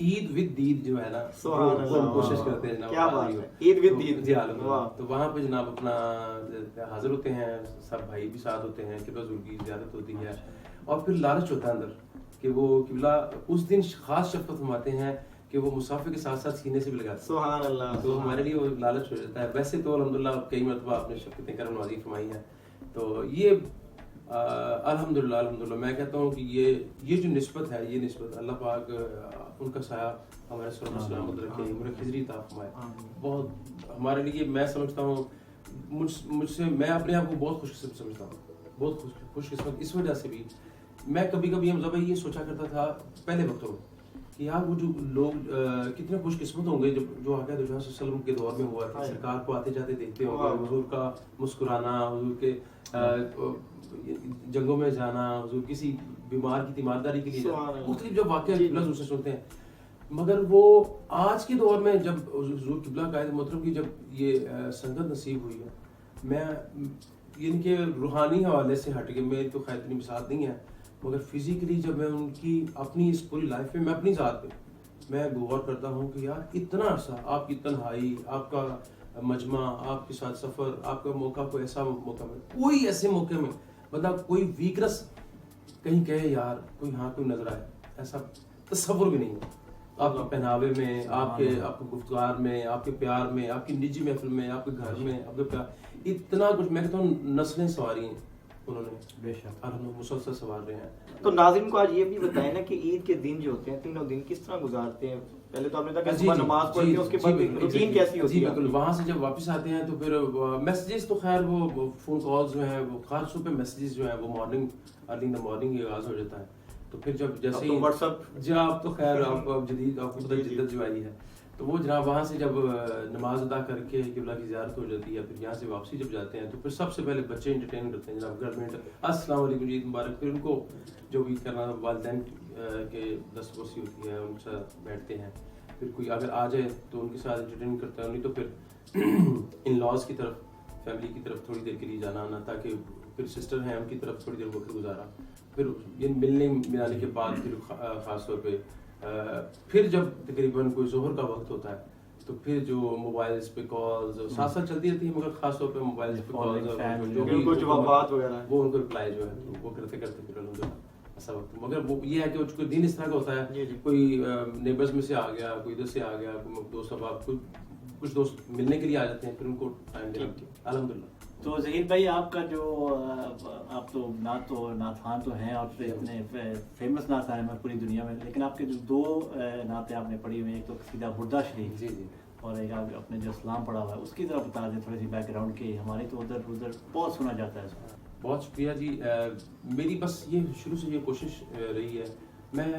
عید with دید جو ہے نا سبحان وہ اللہ، ہم کوشش کرتے ہیں جناب. کیا بات ہے، عید ود دید. جی الحمدللہ. واہ. تو وہاں پہ جناب اپنا حاضر ہوتے ہیں, سب بھائی بھی ساتھ ہوتے ہیں, قبلہ حضور کی زیارت ہوتی ہے, اور پھر لالچ ہوتا ہے اندر کہ وہ قبلہ اس دن خاص شفقت فرماتے ہیں کہ وہ مسافر کے ساتھ ساتھ سینے سے بھی لگاتے ہیں. سبحان اللہ. تو ہمارے لیے وہ لالچ ہو جاتا ہے. ویسے تو الحمدللہ کئی مرتبہ آپ نے شفقتیں کرم نوازی فرمائی ہیں. تو یہ الحمدللہ میں کہتا ہوں کہ یہ جو نسبت ہے, یہ نسبت اللہ پاک ان کا سایہ ہمارے صلی اللہ علیہ وسلم رکھے, عمر خضری عطا فرمائے. بہت ہمارے لیے میں سمجھتا ہوں, مجھ سے میں اپنے آپ کو بہت خوش قسمت سمجھتا ہوں, بہت خوش قسمت. اس وجہ سے بھی میں کبھی کبھی ہم یہ سوچا کرتا تھا پہلے وقتوں میں کہ یار وہ جو لوگ کتنے خوش قسمت ہوں گے جو آگے جو وسلم کے دور میں ہوا ہے, سرکار کو آتے جاتے دیکھتے ہوں گے, حضور کا مسکرانا, حضور کے جنگوں میں جانا, حضور کسی بیمار کی تیمارداری کے لیے جانا, مختلف جو واقعہ حضور سے سنتے ہیں. مگر وہ آج کے دور میں جب حضور قبلہ قائد محترم کی جب یہ سنگت نصیب ہوئی ہے, میں یعنی کہ روحانی حوالے سے ہٹ کے, میری تو خیر اتنی مثال نہیں ہے, مگر فزیکلی جب میں ان کی اپنی اس پوری لائف میں اپنی ذات پہ میں غور کرتا ہوں کہ یار اتنا عرصہ آپ کی تنہائی, آپ کا مجمع, آپ کے ساتھ سفر, آپ کا موقع, کوئی ایسا موقع میں, کوئی ایسے موقع میں مطلب کوئی ویکنس کہیں کہے یار کوئی کوئی نظر آئے, ایسا تصور بھی نہیں ہے. آپ کے پہناوے میں, آپ کے گفتگار میں, آپ کے پیار میں, آپ کی نجی محفل میں, آپ کے گھر میں, آپ کے پیار, اتنا کچھ. میں کہتا ہوں نسلیں سواری ہیں انہوں نے, بے شک مسلسل سوار رہے ہیں. تو ناظرین کو آج یہ بھی بتائیں نا کہ عید کے دن جو ہوتے ہیں, تینوں دن کس طرح گزارتے ہیں. پہلے تو آپ نے کہا کہ صبح نماز پڑھتے ہیں, اس کے بعد روٹین کیسی ہوتی ہے؟ بالکل, وہاں سے جب واپس آتے ہیں تو پھر میسیجز تو خیر وہ فون کالز جو ہیں, وہ خاص طور پہ میسیجز جو ہیں وہ morning early in the morning he آغاز ہو جاتا ہے. تو پھر جب جیسے ہی واٹس ایپ, جی آپ تو خیر آپ کو جدید آپ کو جدت جو آئی ہے, تو وہ جناب وہاں سے جب نماز ادا کر کے قبلہ کی زیارت ہو جاتی ہے, پھر یہاں سے واپسی جب جاتے ہیں تو پھر سب سے پہلے بچے انٹرٹین کرتے ہیں جناب گھر میں, السلام علیکم جی مبارک. پھر ان کو جو بھی کرنا والدین کے دسترسی ہوتی ہے ان کے ساتھ بیٹھتے ہیں, پھر کوئی اگر آ جائے تو ان کے ساتھ انٹرٹین کرتا ہے, نہیں تو پھر ان لاز کی طرف, فیملی کی طرف تھوڑی دیر کے لیے جانا آنا, تاکہ پھر سسٹر ہیں ان کی طرف تھوڑی دیر وقت گزارا. پھر ملنے ملانے کے بعد پھر خاص طور پہ پھر جب تقریباً کوئی ظہر کا وقت ہوتا ہے تو پھر جو موبائلز پہ کالز ساتھ ساتھ چلتی رہتی ہیں, مگر خاص طور پہ موبائلز پہ کالز جو بھی جوابات وغیرہ وہ ان کو رپلائی جو ہے وہ کرتے کرتے پھر الحمدللہ ایسا وقت. مگر وہ یہ ہے کہ کوئی دن اس طرح کا ہوتا ہے, کوئی نیبرز میں سے آ گیا, کوئی ادھر سے آ گیا, کوئی دوست احباب, کچھ دوست ملنے کے لیے آ جاتے ہیں, پھر ان کو ٹائم دینا الحمدللہ. تو ذہین بھائی آپ کا جو آپ تو نعت خوان تو ہیں اور اتنے فیمس نعت خوان ہیں پوری دنیا میں, لیکن آپ کے جو دو نعتیں آپ نے پڑھی ہوئی ہیں, ایک تو قصیدہ بردہ شریف, جی جی, اور ایک آپ اپنے جو اسلام پڑھا ہوا ہے اس کی طرف بتا دیں تھوڑی سی بیک گراؤنڈ کی. ہماری تو ادھر بہت سنا جاتا ہے اس کو. بہت شکریہ جی. میری بس یہ شروع سے یہ کوشش رہی ہے, میں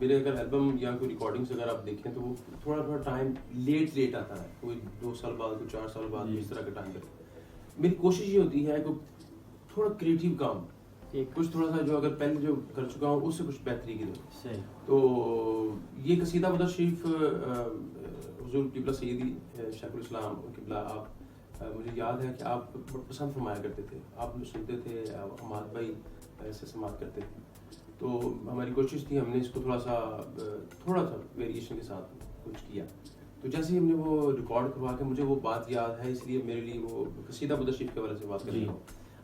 میرے اگر البم یا کوئی ریکارڈنگس اگر آپ دیکھیں تو وہ تھوڑا ٹائم لیٹ آتا ہے, کوئی 2 سال بعد, کوئی 4 سال بعد, اس طرح کا ٹائم لگتا ہے. میری کوشش یہ ہوتی ہے کہ تھوڑا کریٹیو کام, کچھ تھوڑا سا جو اگر پہلے جو کر چکا ہوں اس سے کچھ بہتری کی ضرورت. تو یہ قصیدہ بردہ شریف حضور قبلہ سیدی شیخ الاسلام قبلہ, آپ مجھے یاد ہے کہ آپ پسند فرمایا کرتے تھے, آپ سنتے تھے, حماد بھائی ایسے سماعت کرتے تھے. تو ہماری کوشش تھی, ہم نے اس کو تھوڑا سا ویریشن کے ساتھ کچھ کیا. تو جیسے ہی ہم نے وہ ریکارڈ کروا کے, مجھے وہ بات یاد ہے, اس لیے میرے لیے وہ قصیدہ بردہ شریف کے بارے سے بات کر رہا ہوں.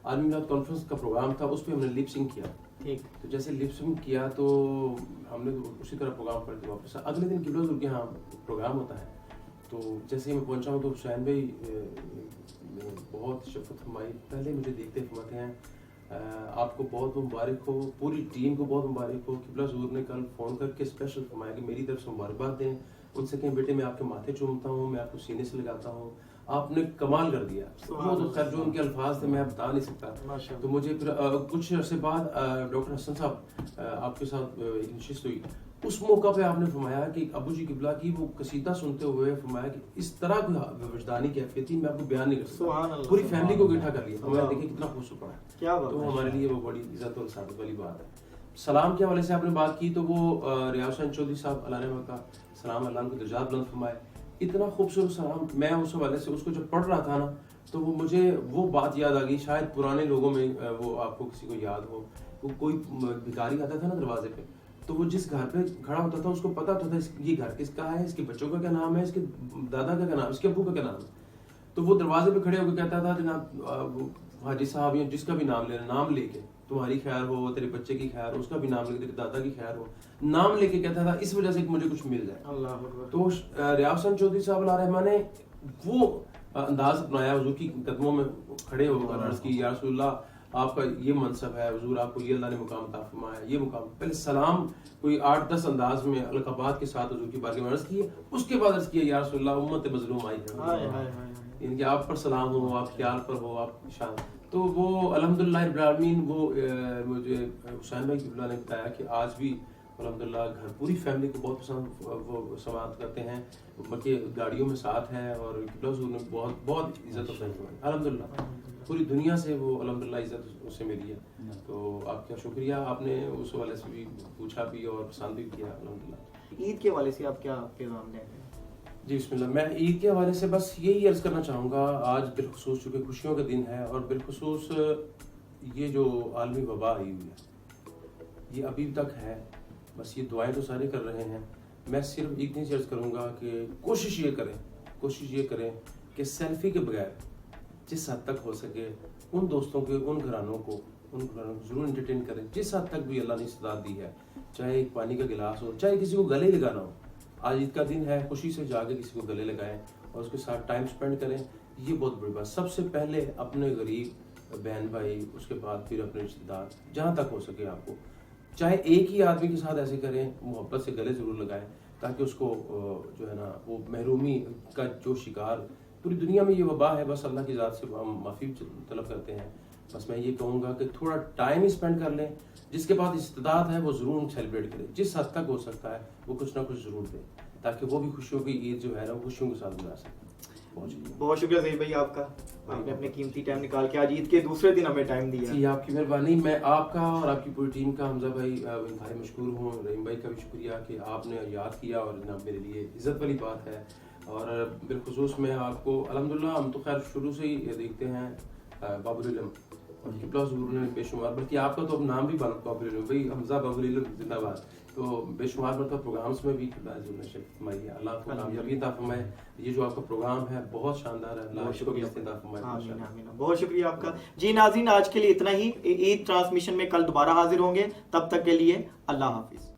عالمی میلاد کانفرنس کا پروگرام تھا, اس پہ ہم نے لپ سنگ کیا. ٹھیک, تو جیسے لپ سنگ کیا تو ہم نے اسی طرح پروگرام کر کے واپس اگلے دن قبلہ حضور کے یہاں پروگرام ہوتا ہے. تو جیسے ہی میں پہنچا ہوں تو حسین بھائی بہت شفقت فرمائی, پہلے مجھے دیکھتے فرماتے ہیں آپ کو بہت مبارک ہو, پوری ٹیم کو بہت مبارک ہو. قبلہ حضور نے کل فون کر کے اسپیشل فرمایا کہ میری طرف سے مبارکباد دیں, ان سے کہیں بیٹے میں آپ کے ماتھے چومتا ہوں, میں آپ کو سینے سے لگاتا ہوں, آپ نے کمال کر دیا. وہ تو خیر جو ان کے الفاظ تھے میں بتا نہیں سکتا. تو مجھے پھر کچھ عرصے بعد ڈاکٹر حسن صاحب آپ کے ساتھ ایک نشست ہوئی, اس موقع پہ آپ نے فرمایا کہ ابو جی قبلہ کی وہ قصیدہ سنتے ہوئے فرمایا کہ اس طرح کی وجدانی کیفیت تھی میں آپ کو بیان نہیں کر سکتا. پوری فیملی کو اکٹھا کر لیا, ہمارے دیکھیں کتنا خوش پڑا ہے. تو ہمارے لیے وہ بڑی عزت اور سعادت والی بات ہے. سلام کے حوالے سے آپ نے بات کی, تو وہ ریاض حسین چودھری صاحب اللہ رحمہ کا سلام, اللہ ان کو درجات بلند فرمائے, اتنا خوبصورت سلام. میں اس حوالے سے اس کو جب پڑھ رہا تھا نا تو وہ مجھے وہ بات یاد آ گئی, شاید پرانے لوگوں میں وہ آپ کو کسی کو یاد ہو, وہ کوئی بھکاری آتا تھا نا دروازے پہ, تو وہ جس گھر پہ کھڑا ہوتا تھا اس کو پتا ہوتا تھا یہ گھر کس کا ہے, اس کے بچوں کا کیا نام ہے, اس کے دادا کا کیا نام, اس کے ابو کا کیا نام ہے. تو وہ دروازے پہ کھڑے ہو کے کہتا تھا جناب حاجی صاحب یا جس کا بھی نام لینا, نام لے کے, تمہاری خیر ہو, تیرے بچے کی خیر ہو, اس کا بھی نام لے کے, تیرے دادا کی خیر ہو, نام لے کے کہتا تھا اس وجہ سے کہ مجھے کچھ مل جائے. تو ریاض حسن چودھری صاحب علیہ رحمٰن نے وہ انداز اپنایا, حضور کی قدموں میں کھڑے ہو کر عرض کی یا رسول اللہ آپ کا یہ منصب ہے, حضور آپ کو یہ اللہ نے مقام عطا فرمایا, یہ مقام. پہلے سلام کوئی 8-10 انداز میں القابات کے ساتھ حضور کی بارگاہ میں عرض کی, اس کے بعد عرض کیا یا رسول اللہ امت مظلوم آئی ہے, ان کے آپ پر سلام ہو, آپ خیال پر ہو, آپ شان. تو وہ الحمدللہ رب العالمین, وہ مجھے حسین بھائی اللہ نے بتایا کہ آج بھی الحمدللہ گھر پوری فیملی کو بہت پسند وہ سماعت کرتے ہیں, بلکہ گاڑیوں میں ساتھ ہیں, اور حضور نے بہت بہت عزت افزائی کی الحمدللہ. پوری دنیا سے وہ الحمدللہ عزت اس سے ملی ہے. تو آپ کا شکریہ, آپ نے اس حوالے سے بھی پوچھا بھی اور پسند بھی کیا الحمدللہ. عید کے حوالے سے آپ کیا پیغام دیں گے؟ جی بسم اللہ. میں عید کے حوالے سے بس یہی عرض کرنا چاہوں گا, آج بالخصوص چونکہ خوشیوں کا دن ہے, اور بالخصوص یہ جو عالمی وبا آئی ہوئی ہے یہ ابھی تک ہے, بس یہ دعائیں تو سارے کر رہے ہیں. میں صرف ایک چیز عرض کروں گا کہ کوشش یہ کریں کہ سیلفی کے بغیر جس حد تک ہو سکے ان دوستوں کے, ان گھرانوں کو ضرور انٹرٹین کریں جس حد تک بھی اللہ نے استطاعت دی ہے. چاہے ایک پانی کا گلاس ہو, چاہے کسی کو گلے لگانا ہو. آج عید کا دن ہے, خوشی سے جا کے کسی کو گلے لگائیں اور اس کے ساتھ ٹائم سپینڈ کریں. یہ بہت بڑی بات. سب سے پہلے اپنے غریب بہن بھائی, اس کے بعد پھر اپنے رشتے دار, جہاں تک ہو سکے آپ کو, چاہے ایک ہی آدمی کے ساتھ ایسے کریں, محبت سے گلے ضرور لگائیں تاکہ اس کو جو ہے نا وہ محرومی کا جو شکار پوری دنیا میں یہ وبا ہے, بس اللہ کی ذات سے ہم معافی طلب کرتے ہیں. بس میں یہ کہوں گا کہ تھوڑا ٹائم ہی اسپینڈ کر لیں, جس کے بعد استعداد ہے وہ ضرور سیلیبریٹ کریں, جس حد تک ہو سکتا ہے وہ کچھ نہ کچھ ضرور دیں تاکہ وہ بھی خوشیوں کی عید جو ہے نا وہ خوشیوں کے ساتھ گزار سکیں. بہت شکریہ ظہیر بھائی آپ کا, آپ نے اپنے قیمتی ٹائم نکال کے آج عید کے دوسرے دن ہمیں ٹائم دیا. جی آپ کی مہربانی. میں آپ کا اور آپ کی پوری ٹیم کا, حمزہ بھائی انتہائی مشکور ہوں, رحیم بھائی کا بھی شکریہ کہ آپ نے یاد کیا, اور جناب میرے لیے عزت والی بات ہے. اور بالخصوص میں آپ کو الحمدللہ, ہم تو خیر شروع سے ہی دیکھتے ہیں باب العلم, اور قبلہ حضور نے بے شمار, بلکہ آپ کا تو اب نام بھی باب العلم بھائی, حمزہ باب العلم زندہ باد. تو بے شمار مرتبہ پروگرامس میں بھی حضور نے شرکت فرمائی ہے. اللہ آپ کو کامیابی عطا فرمائے. یہ جو آپ کا پروگرام ہے بہت شاندار ہے, اللہ آپ کو عطا فرمائے. بہت شکریہ آپ کا. جی ناظرین, آج کے لیے اتنا ہی. عید ٹرانسمیشن میں کل دوبارہ حاضر ہوں گے, تب تک کے لیے اللہ حافظ.